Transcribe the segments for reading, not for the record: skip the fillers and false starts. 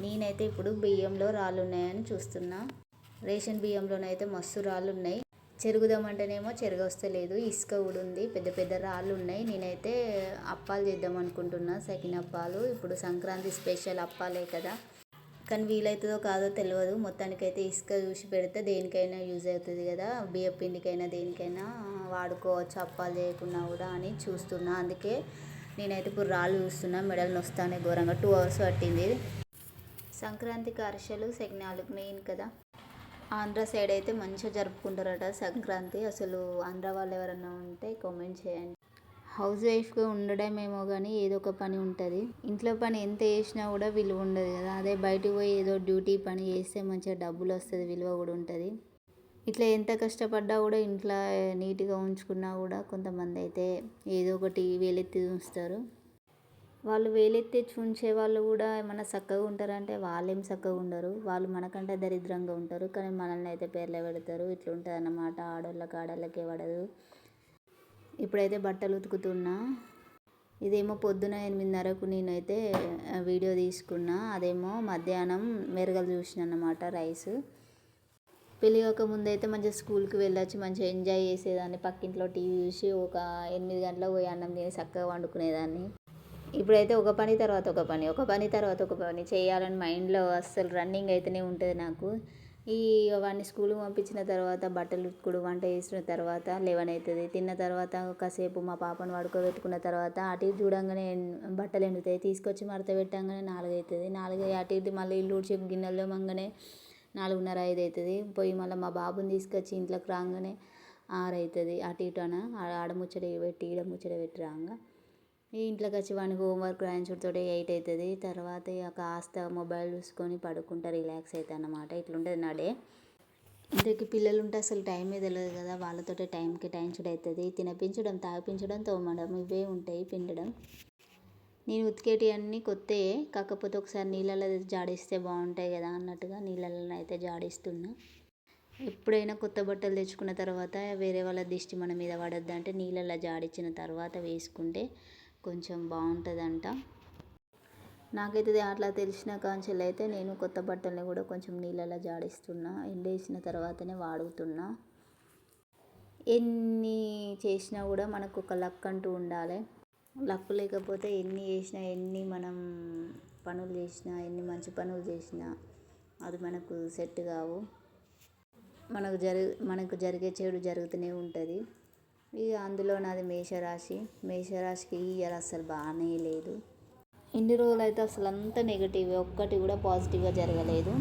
నేనైతే ఇప్పుడు బియ్యంలో రాళ్ళు ఉన్నాయని చూస్తున్నా. రేషన్ బియ్యంలోనైతే మస్తు రాళ్ళు ఉన్నాయి. చెరుగుదామంటేనేమో చెరగొస్తలేదు. ఇసుక కూడా ఉంది. పెద్ద పెద్ద రాళ్ళు ఉన్నాయి. నేనైతే అప్పాలు చేద్దాం అనుకుంటున్నా. అప్పాలు ఇప్పుడు సంక్రాంతి స్పెషల్ అప్పాలే కదా. కానీ వీలవుతుందో కాదో తెలియదు. మొత్తానికైతే ఇసుక చూసి పెడితే దేనికైనా యూజ్ అవుతుంది కదా. బియ్యం పిండికైనా దేనికైనా వాడుకోవచ్చు అప్పాలు చేయకున్నా కూడా అని చూస్తున్నా. అందుకే నేనైతే ఇప్పుడు రాళ్ళు చూస్తున్నా. మెడలు నొస్తానే ఘోరంగా 2 hours పట్టింది. సంక్రాంతికి అరిసెలు సకినాలు మెయిన్ కదా. ఆంధ్ర సైడ్ అయితే మంచిగా జరుపుకుంటారట సంక్రాంతి. అసలు ఆంధ్ర వాళ్ళు ఎవరన్నా ఉంటే కామెంట్ చేయండి. హౌస్ వైఫ్గా ఉండడమేమో కానీ ఏదో ఒక పని ఉంటుంది. ఇంట్లో పని ఎంత చేసినా కూడా విలువ ఉండదు కదా. అదే బయటకు పోయి ఏదో డ్యూటీ పని చేస్తే మంచిగా డబ్బులు వస్తుంది, విలువ కూడా ఉంటుంది. ఇట్లా ఎంత కష్టపడ్డా కూడా ఇంట్లో నీట్గా ఉంచుకున్నా కూడా కొంతమంది అయితే ఏదో ఒకటి వేలెత్తి ఉంచుతారు. వాళ్ళు వేలెత్తి ఉంచే వాళ్ళు కూడా ఏమన్నా చక్కగా ఉంటారంటే వాళ్ళేం చక్కగా ఉండరు. వాళ్ళు మనకంటే దరిద్రంగా ఉంటారు. కానీ మనల్ని అయితే పేర్లే పెడతారు. ఇట్లా ఉంటుంది అన్నమాట. ఆడోళ్ళకే పడదు. ఇప్పుడైతే బట్టలు ఉతుకుతున్నా. ఇదేమో పొద్దున 8:30కు నేనైతే వీడియో తీసుకున్నా. అదేమో మధ్యాహ్నం మెరగలు చూసిన అన్నమాట రైస్. పెళ్ళి కాకముందు అయితే మంచిగా స్కూల్కి వెళ్ళొచ్చి మంచిగా ఎంజాయ్ చేసేదాన్ని. పక్కింట్లో టీవీ చూసి ఒక 8 గంటలకు పోయి అన్నం తిని చక్కగా వండుకునేదాన్ని. ఇప్పుడైతే ఒక పని తర్వాత ఒక పని చేయాలని మైండ్లో అస్సలు రన్నింగ్ అయితేనే ఉంటుంది నాకు. వాడిని స్కూల్కి పంపించిన తర్వాత బట్టలు ఉతుకుడు, వంట చేసిన తర్వాత 11 అవుతుంది. తిన్న తర్వాత కాసేపు మా పాపను పడుకోబెట్టుకున్న తర్వాత అటు ఇటు చూడంగానే బట్టలు ఎండుతాయి. తీసుకొచ్చి మడత పెట్టంగానే 4 అవుతుంది. 4 అటు ఇటు మళ్ళీ ఇల్లు ఊడ్చి గిన్నెలు తోమంగానే 4:30, 5 అవుతుంది. పోయి మళ్ళీ మా బాబుని తీసుకొచ్చి ఇంట్లోకి రాగానే 6 అవుతుంది. అటు ఇటు ఆడ ముచ్చట పెట్టి ఈడ ముచ్చట పెట్టి రాగా ఇంట్లోకి వచ్చి వానికి హోంవర్క్ రాయించుడితో 8 అవుతుంది. తర్వాత ఇక కాస్త మొబైల్ చూసుకొని పడుకుంటా, రిలాక్స్ అవుతా అన్నమాట. ఇట్లుంటుంది నా డే. ఇంతకీ పిల్లలు ఉంటే అసలు టైమే తెలియదు కదా. వాళ్ళతో టైంకి కేటాయించుడు అవుతుంది. తినిపించడం, తాగిపించడం, తోమడం ఇవే ఉంటాయి. పిండడం. నేను ఉతికేటి అన్నీ కొత్తయే. కాకపోతే ఒకసారి నీళ్ళలో జాడిస్తే బాగుంటాయి కదా అన్నట్టుగా నీళ్ళలో అయితే జాడిస్తున్నా. ఎప్పుడైనా కొత్త బట్టలు తెచ్చుకున్న తర్వాత వేరే వాళ్ళ దిష్టి మన మీద పడద్దంటే నీళ్ళలో జాడించిన తర్వాత వేసుకుంటే కొంచెం బాగుంటుందంట. నాకైతే అట్లా తెలిసిన కాంచెలు అయితే నేను కొత్త బట్టల్ని కూడా కొంచెం నీళ్ళలో జాడిస్తున్నా. ఎండేసిన తర్వాతనే వాడుతున్నా. ఎన్ని చేసినా కూడా మనకు ఒక లక్ అంటూ ఉండాలి. లక్ లేకపోతే ఎన్ని చేసినా, ఎన్ని మనం పనులు చేసినా, ఎన్ని మంచి పనులు చేసినా అది మనకు సెట్ కావు. మనకు జరిగే చెడు జరుగుతూనే ఉంటుంది. ఇక అందులో నాది మేషరాశికి ఈ ఇయర్ అస్సలు బాగానే లేదు. ఇన్ని రోజులు అయితే అసలు అంతా నెగిటివ్, ఒక్కటి కూడా పాజిటివ్గా జరగలేదు.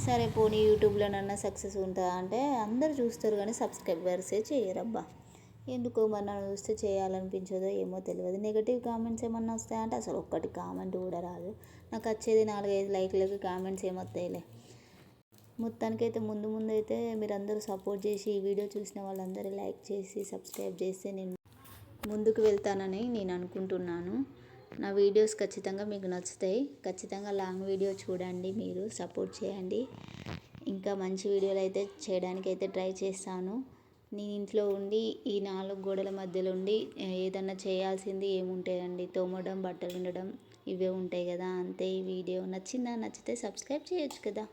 సరే పోనీ యూట్యూబ్లోనన్నా సక్సెస్ ఉంటుందా అంటే అందరు చూస్తారు కానీ సబ్స్క్రైబర్సే చేయరబ్బా. ఎందుకో మరి నన్ను చూస్తే చేయాలనిపించదో ఏమో తెలియదు. నెగిటివ్ కామెంట్స్ ఏమన్నా వస్తాయంటే అసలు ఒక్కటి కామెంట్ కూడా రాదు. నాకు వచ్చేది 4-5 లైక్లకి కామెంట్స్ ఏమొస్తాయిలే. మొత్తానికైతే ముందు అయితే మీరందరూ సపోర్ట్ చేసి ఈ వీడియో చూసిన వాళ్ళందరూ లైక్ చేసి సబ్స్క్రైబ్ చేస్తే నేను ముందుకు వెళ్తానని నేను అనుకుంటున్నాను. నా వీడియోస్ ఖచ్చితంగా మీకు నచ్చుతాయి. ఖచ్చితంగా లాంగ్ వీడియో చూడండి, మీరు సపోర్ట్ చేయండి. ఇంకా మంచి వీడియోలు అయితే చేయడానికి అయితే ట్రై చేస్తాను. నేను ఇంట్లో ఉండి ఈ 4 గోడల మధ్యలో ఉండి ఏదన్నా చేయాల్సింది ఏముంటాయండి, తోమడం, బట్టలు ఉండడం ఇవే ఉంటాయి కదా. అంతే. ఈ వీడియో నచ్చితే సబ్స్క్రైబ్ చేయొచ్చు కదా.